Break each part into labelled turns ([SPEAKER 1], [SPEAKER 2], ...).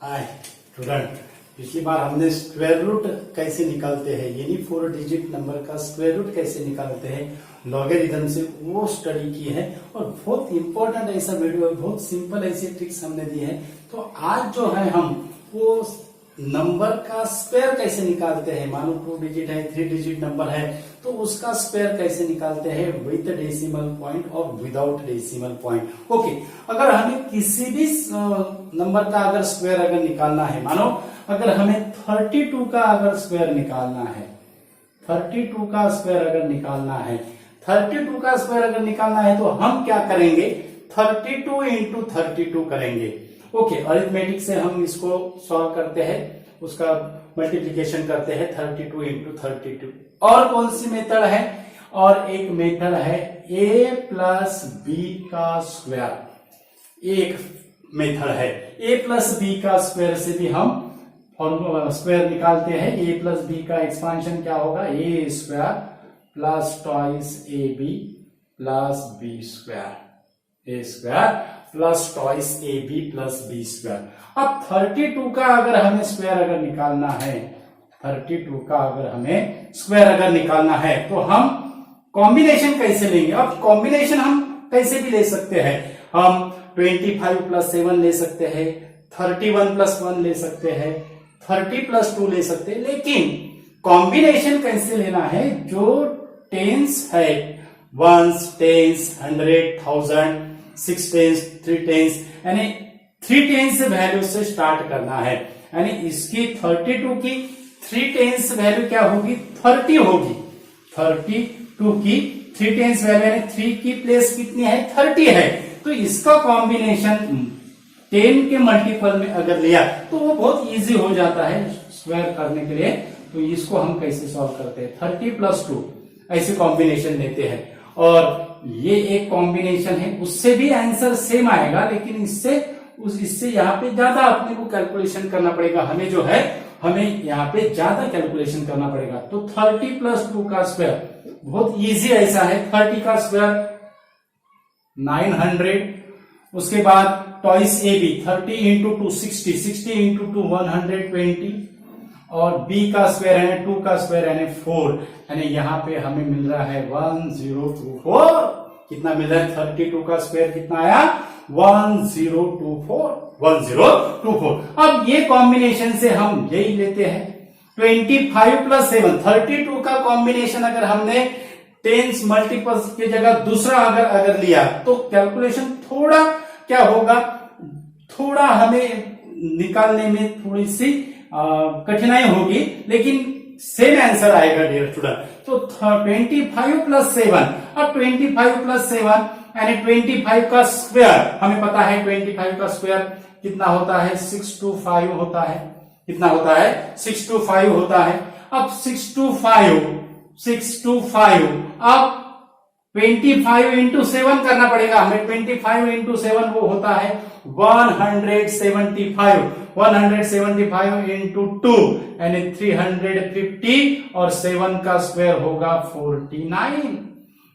[SPEAKER 1] Hi student, पिछली बार हमने square root कैसे निकालते हैं यानी 4 डिजिट नंबर का स्क्वायर रूट कैसे निकालते हैं लॉगरिथम से वो स्टडी की है और बहुत इंपॉर्टेंट ऐसा वीडियो है, बहुत सिंपल ऐसी ट्रिक्स हमने दी है। तो आज जो है हम वो नंबर का स्क्वायर कैसे निकालते हैं, मानो 2 डिजिट है 3 डिजिट नंबर है तो उसका स्क्वायर कैसे निकालते हैं विद डेसिमल पॉइंट और विदाउट डेसिमल पॉइंट। ओके, अगर हमें किसी भी नंबर का अगर स्क्वायर अगर निकालना है, मानो अगर हमें 32 का अगर स्क्वायर निकालना है, 32 का स्क्वायर अगर निकालना है, 32 का स्क्वायर अगर निकालना है तो हम क्या करेंगे, 32 इंटू 32 करेंगे। ओके, अरिथमेटिक से हम इसको सॉल्व करते हैं, उसका मल्टीप्लीकेशन करते हैं 32 इंटू 32। और कौन सी मेथड है, और एक मेथड है a प्लस बी का स्क्वायर। एक मेथड है a प्लस बी का स्क्वायर से भी हम स्क्वायर निकालते हैं। a प्लस बी का एक्सपांशन क्या होगा, a square plus twice A B plus B square, A square plus twice A B plus B square. अब 32 का अगर हमें स्क्वायर अगर निकालना है, 32 का अगर हमें स्क्वायर अगर निकालना है तो हम कॉम्बिनेशन कैसे लेंगे। अब कॉम्बिनेशन हम कैसे भी ले सकते हैं, हम 25 प्लस 7 ले सकते हैं, 31 प्लस 1 ले सकते हैं, 30 प्लस 2 ले सकते हैं, लेकिन कॉम्बिनेशन कैसे लेना है, जो टेंस है, वंस, टेंस, 100, 1000, 6 टेंस, 3 टेंस, यानी 3 टेंस वैल्यू से स्टार्ट करना है। यानी इसकी 32 की 3 टेंस वैल्यू क्या होगी, 30 होगी। 32 की 3 टेंस वैल्यू यानी 3 की प्लेस कितनी है, 30 है। तो इसका कॉम्बिनेशन 10 के मल्टीपल में अगर लिया तो वो बहुत इजी हो जाता है स्क्वायर करने के लिए। तो इसको हम कैसे सॉल्व करते हैं, 30 प्लस 2 ऐसे कॉम्बिनेशन लेते हैं और ये एक कॉम्बिनेशन है, उससे भी आंसर सेम आएगा, लेकिन इससे यहाँ पे ज्यादा अपने को कैलकुलेशन करना पड़ेगा। हमें जो है हमें यहाँ पे ज्यादा कैलकुलेशन करना पड़ेगा। तो 30 प्लस 2 का स्क्वायर बहुत इजी ऐसा है, 30 का स्क्वायर 900, उसके बाद twice A B 30 into 2 60, 60 into 2 120, और b का स्क्वायर है 2 का स्क्वायर है 4, यानी यहाँ पे हमें मिल रहा है 1024। कितना मिल रहा है, 32 का स्क्वायर कितना आया, 1024, 1024। अब ये कॉम्बिनेशन से हम यही लेते हैं 25 प्लस 7, 32 का कॉम्बिनेशन अगर हमने टेंस मल्टीपल्स की जगह दूसरा अगर लिया तो कैलकुलेशन थोड़ा क्या होगा, थोड़ा हमें निकालने में थोड़ी सी कठिनाई होगी, लेकिन सेम आंसर आएगा डियर स्टूडेंट। तो 25 प्लस 7, अब 25 प्लस 7 यानी 25 का स्क्वायर हमें पता है, 25 का स्क्वायर कितना होता है, 625 होता है। कितना होता है, 625 होता है। अब 625 अब 25 इंटू 7 करना पड़ेगा हमें, 25 इंटू 7 वो होता है 175, 175 इंटू 2 यानी 350, और 7 का स्क्वायर होगा 49,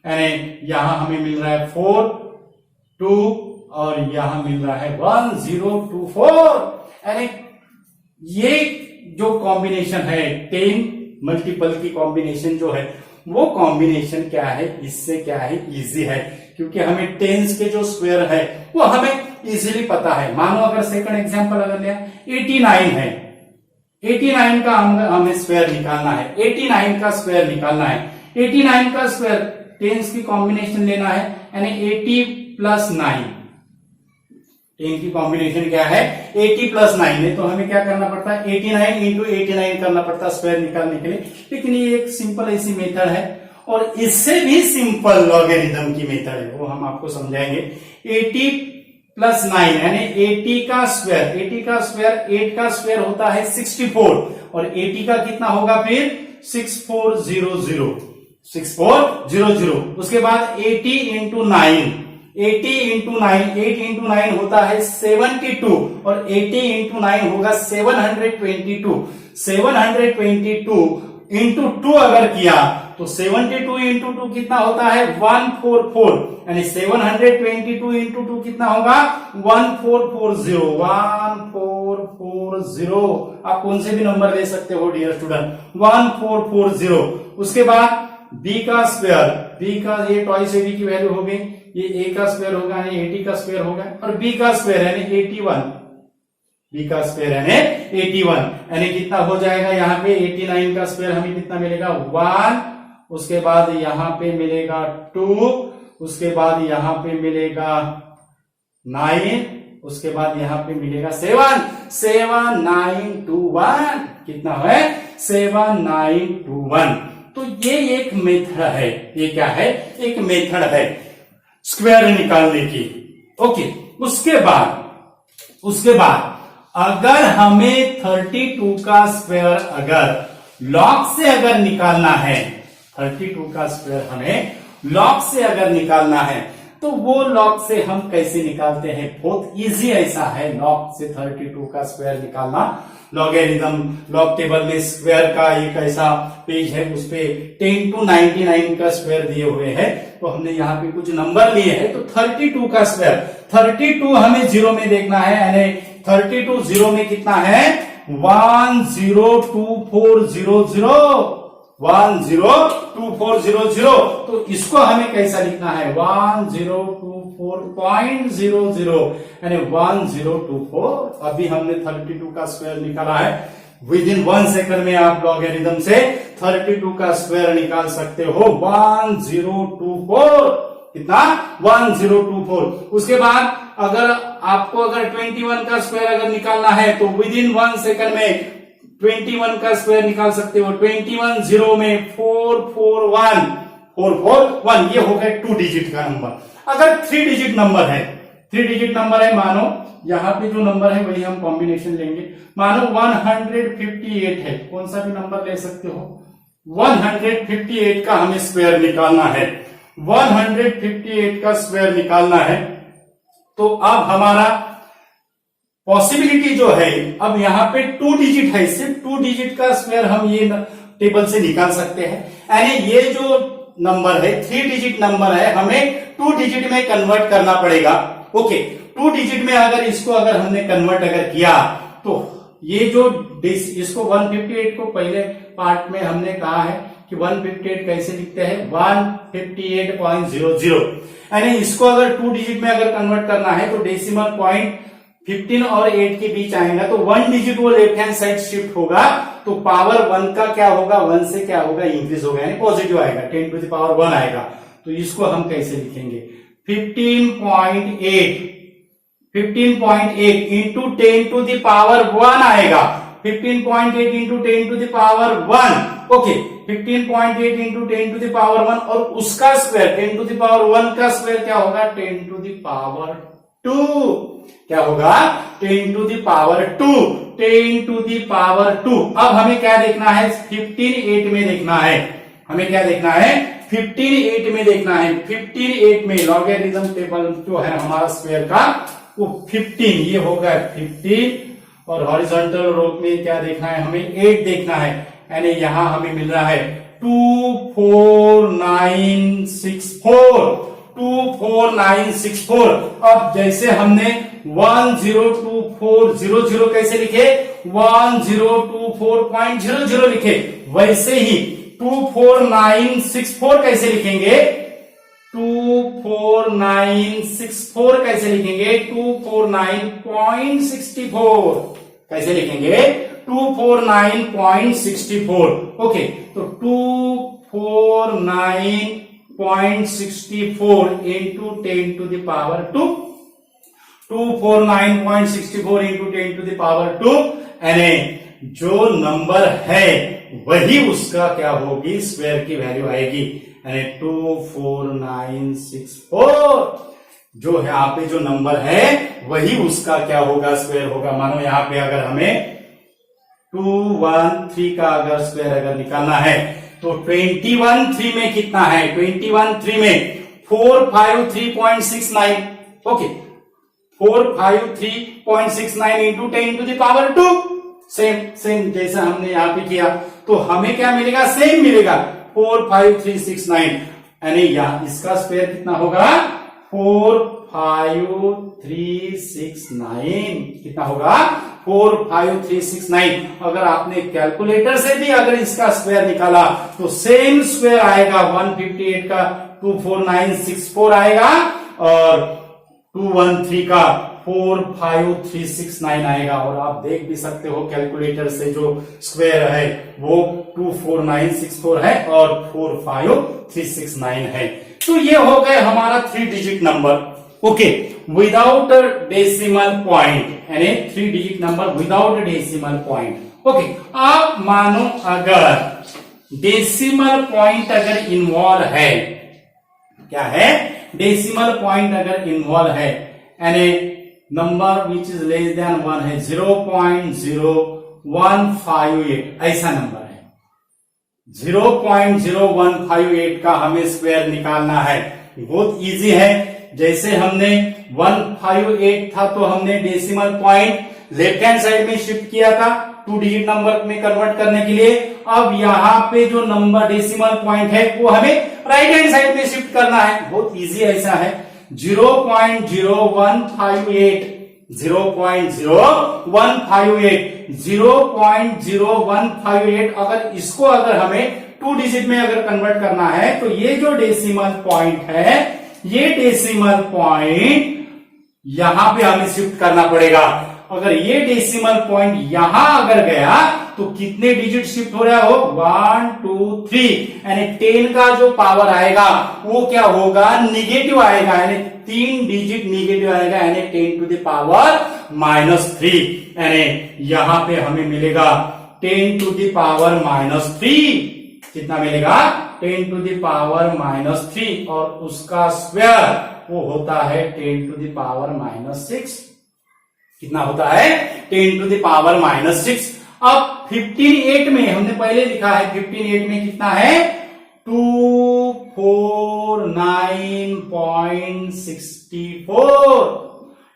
[SPEAKER 1] यानी यहां हमें मिल रहा है 4, 2 और यहां मिल रहा है 1024। यानी ये जो कॉम्बिनेशन है 10 मल्टीपल की कॉम्बिनेशन जो है वो कॉम्बिनेशन क्या है, इससे क्या है, इजी है, क्योंकि हमें टेंस के जो स्क्वायर है वो हमें इजीली पता है। मानो अगर सेकंड एग्जांपल अगर लिया 89 है, 89 का हमें स्क्वायर निकालना है, 89 का स्क्वायर निकालना है, 89 का स्क्वायर टेंस की कॉम्बिनेशन लेना है, यानी 80 प्लस 9, टेन की कॉम्बिनेशन क्या है, 80 प्लस 9 है। तो हमें क्या करना पड़ता है, 89 इंटू 89 करना पड़ता है स्क्वायर निकालने के लिए। लेकिन ये एक सिंपल ऐसी मेथड है, और इससे भी सिंपल लॉगरिथम की मेथड है, वो हम आपको समझाएंगे। 80 प्लस 9 यानी 80 का स्क्वायर, 80 का स्क्वायर 8 का स्क्वायर होता है 64, और 80 का कितना होगा फिर 6400, 6400। उसके बाद 80 इंटू 9, 80 इंटू 9, 8 इंटू 9 होता है 72, और 80 इंटू 9 होगा 722, 722 इंटू 2 अगर किया तो 72 इंटू 2 कितना होता है 144, यानी 722 इंटू 2 कितना होगा 1440, 1440, आप कौन से भी नंबर ले सकते हो डियर स्टूडेंट, 1440। उसके बाद b का स्क्वायर, b का ये ट्वाइस ab की वैल्यू हो गई, ये a का स्क्वायर होगा यानी 80 का स्क्वायर होगा, और b का स्क्वायर यानी 81, b का स्क्वायर यानी 81, यानी कितना हो जाएगा यहाँ पे 89 का स्क्वायर हमें कितना मिलेगा 1, उसके बाद यहाँ पे मिलेगा 2, उसके बाद यहाँ पे मिलेगा 9, उसके बाद यहाँ पे मिलेगा 7, 7921, कितना है 7921। तो ये एक मेथड है, ये क्या है, एक मेथड है स्क्वायर निकालने की। ओके, उसके बाद अगर हमें 32 का स्क्वायर अगर लॉग से अगर निकालना है, 32 का स्क्वायर हमें लॉग से अगर निकालना है, तो वो लॉग से हम कैसे निकालते हैं, बहुत इजी ऐसा है लॉग से 32 का स्क्वायर निकालना। लॉगरिथम लॉग टेबल में स्क्वायर का एक ऐसा पेज है, उस पे 10 to 99 का स्क्वायर दिए हुए हैं, तो हमने यहाँ पे कुछ नंबर लिए हैं, तो 32 का स्क्वायर, 32 हमें जीरो में देखना है, यानी 32 जीरो में कितना है 102400, 102400, तो इसको हमें कैसा लिखना है 1024.00, यानी 1024। अभी हमने 32 का स्क्वायर निकाला है, विद इन 1 सेकंड में आप लॉगरिथम से 32 का स्क्वायर निकाल सकते हो, 1024, कितना 1024। उसके बाद अगर आपको अगर 21 का स्क्वायर अगर निकालना है, तो विद इन 1 सेकंड में 21 का स्क्वायर निकाल सकते हो, 21 जीरो में 441, ये हो गया 2 डिजिट का नंबर। अगर 3 डिजिट नंबर है, 3 डिजिट नंबर है, मानो यहां पे जो नंबर है वही हम कॉम्बिनेशन लेंगे, मानो 158 है, कौन सा भी नंबर ले सकते हो, 158 का हमें स्क्वायर निकालना है, 158 का स्क्वायर निकालना है। तो अब हमारा पॉसिबिलिटी जो है, अब यहाँ पे 2 डिजिट है, सिर्फ 2 डिजिट का स्क्वायर हम ये टेबल से निकाल सकते हैं, यानी ये जो नंबर है 3 डिजिट नंबर है, हमें 2 डिजिट में कन्वर्ट करना पड़ेगा। ओके, 2 डिजिट में अगर इसको अगर हमने कन्वर्ट अगर किया, तो ये जो इसको 158 को पहले पार्ट में हमने कहा है कि 158 कैसे लिखते हैं 158.00, यानी इसको अगर 2 डिजिट में अगर कन्वर्ट करना है, तो डेसिमल पॉइंट 15 और 8 के बीच आएगा, तो 1 डिजिट वो लेफ्ट हैंड साइड शिफ्ट होगा, तो पावर 1 का क्या होगा, 1 से क्या होगा इंक्रीज होगा, यानी पॉजिटिव आएगा, 10 to the power 1 आएगा। तो इसको हम कैसे लिखेंगे 15.8 इंटू 10 to the power 1 आएगा, 15.8 into 10 to the power 1। Okay, 15.8 into 10 to the power 1 और उसका स्क्वायर 10 to the power 1 का स्क्वायर क्या होगा 10 to the power 2, क्या होगा 10 to the power 2, 10 to the power 2। अब हमें क्या देखना है 15.8 में देखना है, हमें क्या देखना है 15.8 में देखना है, 15.8 में लॉगरिथम टेबल जो है हमारा स्क्वायर का वो 15, ये होगा 15, और हॉरिजॉन्टल रो में क्या देखना है हमें 8 देखना है, यानी यहां हमें मिल रहा है 24964। अब जैसे हमने 102400 कैसे लिखे 1024.00 लिखे, वैसे ही 24964 कैसे लिखेंगे 24964 कैसे लिखेंगे 249.64 कैसे लिखेंगे 249.64। ओके, तो 249.64 into 10 to the power 2, 249.64 into 10 to the power 2, यानी जो नंबर है वही उसका क्या होगी स्क्वायर की वैल्यू आएगी, यानी 24964 जो है यहाँ पे जो नंबर है वही उसका क्या होगा स्क्वायर होगा। मानो यहाँ पे अगर हमें 213 का अगर स्क्वायर अगर निकालना है, तो 21 में कितना है 21 में 453.69, okay 453.69 into 10 to the power 2, same जैसा हमने यहाँ पे किया, तो हमें क्या मिलेगा सेम मिलेगा 45369, यानी यहाँ इसका स्क्वायर कितना होगा 45369, कितना होगा 45369। अगर आपने कैलकुलेटर से भी अगर इसका स्क्वायर निकाला तो सेम स्क्वायर आएगा, 158 का 24964 आएगा और 213 का 45369 आएगा। और आप देख भी सकते हो कैलकुलेटर से जो स्क्वायर है वो 24964 है और 45369 है। तो ये हो गए हमारा 3 digit number. Okay, without decimal point, यानी 3 digit number without decimal point. Okay, आप मानो अगर डेसिमल पॉइंट अगर इन्वॉल्व है, क्या है, डेसिमल पॉइंट अगर इन्वॉल्व है, यानी number which is less than 1 है, 0.0158 ऐसा नंबर है, 0.0158 का हमें स्क्वायर निकालना है। बहुत इजी है, जैसे हमने 158 था तो हमने decimal point left hand side में शिफ्ट किया था 2 डिजिट नंबर में कन्वर्ट करने के लिए। अब यहाँ पे जो नंबर डेसिमल पॉइंट है वो हमें राइट हैंड साइड में शिफ्ट करना है। बहुत इजी ऐसा है, 0.0158 अगर इसको अगर हमें 2 डिजिट में अगर कन्वर्ट करना है तो ये जो डेसिमल पॉइंट है, ये डेसिमल पॉइंट यहां पे हमें शिफ्ट करना पड़ेगा। अगर ये डेसिमल पॉइंट यहां अगर गया तो कितने डिजिट शिफ्ट हो रहा हो, 1 2 3, यानी 10 का जो पावर आएगा वो क्या होगा, निगेटिव आएगा, यानी 3 डिजिट निगेटिव आएगा, यानी 10 टू द पावर -3, यानी यहां पे हमें मिलेगा 10 टू द पावर -3। कितना मिलेगा, 10 टू द पावर -3 और उसका स्क्वायर वो होता है 10 टू द पावर -6। कितना होता है, 10 टू द पावर -6। अब 15/8 में हमने पहले लिखा है, 15/8 में कितना है, 249.64,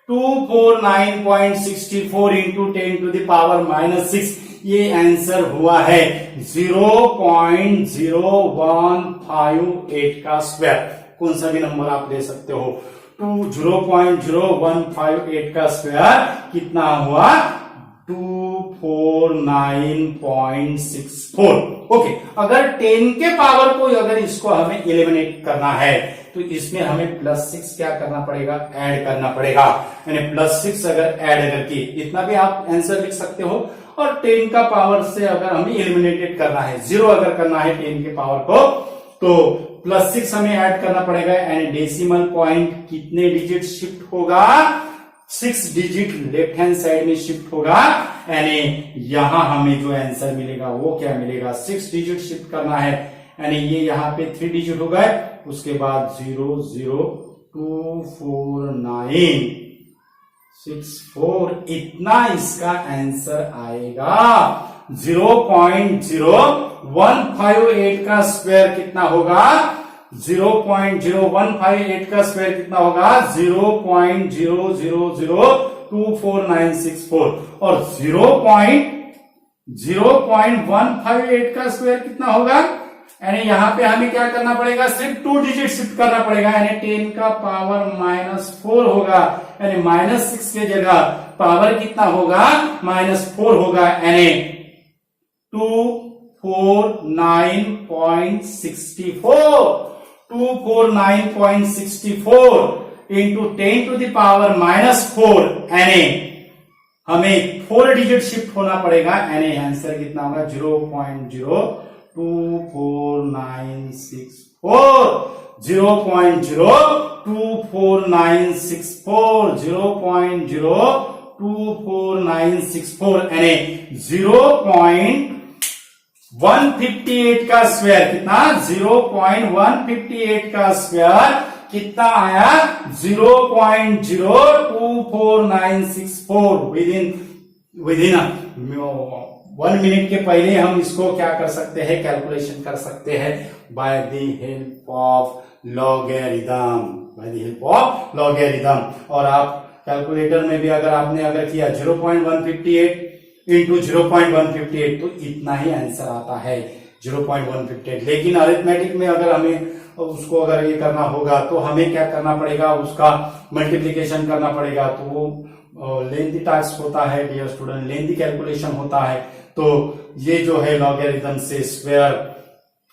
[SPEAKER 1] 249.64 इंटू 10 टू द पावर -6, ये आंसर हुआ है 0.0158 का स्क्वायर। कौन सा भी नंबर आप ले सकते हो, 0.0158 का स्क्वायर कितना हुआ, 249.64। ओके, अगर 10 के पावर को अगर इसको हमें एलिमिनेट करना है तो इसमें हमें +6 क्या करना पड़ेगा, ऐड करना पड़ेगा, यानी +6 अगर ऐड करके इतना भी आप आंसर लिख सकते हो। और 10 का पावर से अगर हमें एलिमिनेटेड करना है, 0 अगर करना है 10 के पावर को, तो +6 हमें ऐड करना पड़ेगा, यानी डेसिमल पॉइंट कितने डिजिट शिफ्ट होगा, 6 डिजिट लेफ्ट हैंड साइड में शिफ्ट होगा, यानी यहां हमें जो आंसर मिलेगा वो क्या मिलेगा, 6 डिजिट शिफ्ट करना है, यानी ये यहाँ पे 3 डिजिट हो गए, उसके बाद 0024964, इतना इसका आंसर आएगा। 0.0158 का स्क्वायर कितना होगा, 0.0158 का स्क्वायर कितना होगा, 0.00024964 और 0.0158 का स्क्वायर कितना होगा, यानी यहां पे हमें क्या करना पड़ेगा, सिर्फ 2 डिजिट शिफ्ट करना पड़ेगा, यानी 10 का पावर -4 होगा, यानी -6 के जगह पावर कितना होगा, -4 होगा, यानी 249.64, 249.64 इंटू 10 टू द पावर -4, यानी हमें 4 डिजिट शिफ्ट होना पड़ेगा, यानी आंसर कितना होगा, 0.02496 0.02496 यानी 0.158 का स्क्वायर कितना, 0.158 का स्क्वायर कितना आया, 0.02496 विदिन 1 मिनट के पहले हम इसको क्या कर सकते हैं, कैलकुलेशन कर सकते हैं by the help of logarithm, और आप कैलकुलेटर में भी अगर किया 0.158 इंटू 0.158 तो इतना ही आंसर आता है 0.158। लेकिन अरिथमेटिक में अगर हमें उसको अगर ये करना होगा तो हमें क्या करना पड़ेगा, उसका मल्टीप्लीकेशन करना पड़ेगा, तो वो लेंथी टास्क होता है डियर स्टूडेंट, लेंथी कैलकुलेशन होता है। तो ये जो है लॉगरिथम से स्क्वायर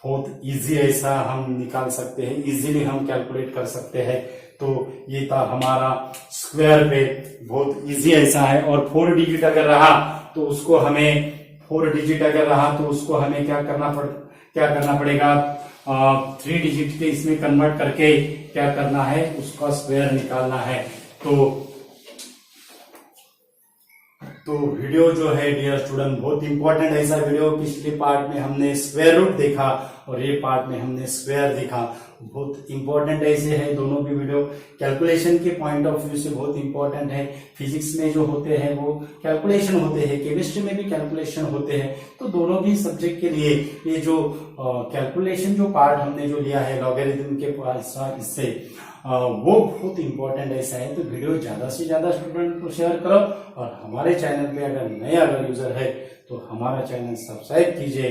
[SPEAKER 1] बहुत इजी ऐसा हम निकाल सकते हैं, इजीली हम कैलकुलेट कर सकते हैं। तो ये था हमारा स्क्वायर पे, बहुत इजी ऐसा है। और 4 डिजिट अगर रहा तो उसको हमें 4 डिजिट अगर रहा तो उसको हमें क्या करना पड़ेगा, 3 डिजिट के इसमें कन्वर्ट करके क्या करना है, उसका स्क्वायर निकालना है। तो वीडियो जो है डियर स्टूडेंट बहुत इंपॉर्टेंट ऐसा वीडियो, पिछले पार्ट में हमने स्क्वायर रूट देखा और ये पार्ट में हमने स्क्वायर देखा, बहुत इंपॉर्टेंट ऐसे है दोनों भी वीडियो। कैलकुलेशन के पॉइंट ऑफ व्यू से बहुत इंपॉर्टेंट है। फिजिक्स में जो होते हैं वो कैलकुलेशन होते हैं, केमिस्ट्री में भी कैलकुलेशन होते हैं। तो दोनों भी सब्जेक्ट के लिए ये जो कैलकुलेशन जो पार्ट हमने जो लिया है लॉगरिथम के इससे वो बहुत इंपॉर्टेंट ऐसा है। तो वीडियो ज्यादा से ज्यादा स्टूडेंट को शेयर करो और हमारे चैनल पे अगर यूजर है तो हमारा चैनल सब्सक्राइब कीजिए।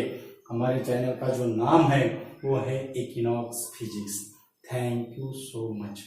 [SPEAKER 1] हमारे चैनल का जो नाम है वो है equinox physics. Thank you so much.